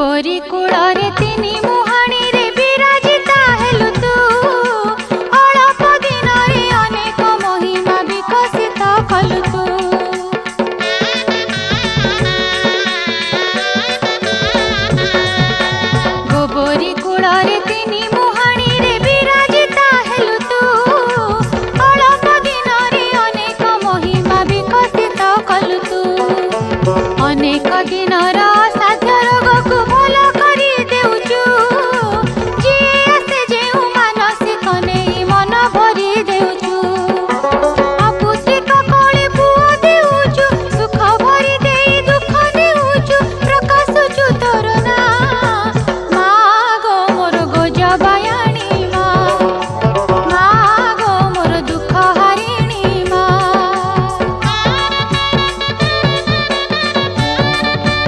गोबरी कूଳରେ ତିନି ମୁହାଣୀରେ ବିରାଜିତା ହେଲୁ ତୁ। ଅଳପ ଦିନରେ ଅନେକ ମହିମା ବିକଶିତ କଲୁ ତୁ। ଗୋବରୀ କୂଳରେ ତିନି ମୁହାଣୀରେ ବିରାଜିତା ହେଲୁ ତୁ। ଅଳପ ଦିନରେ ଅନେକ ମହିମା ବିକଶିତ କଲୁ ତୁ। ଅନେକ ଦିନର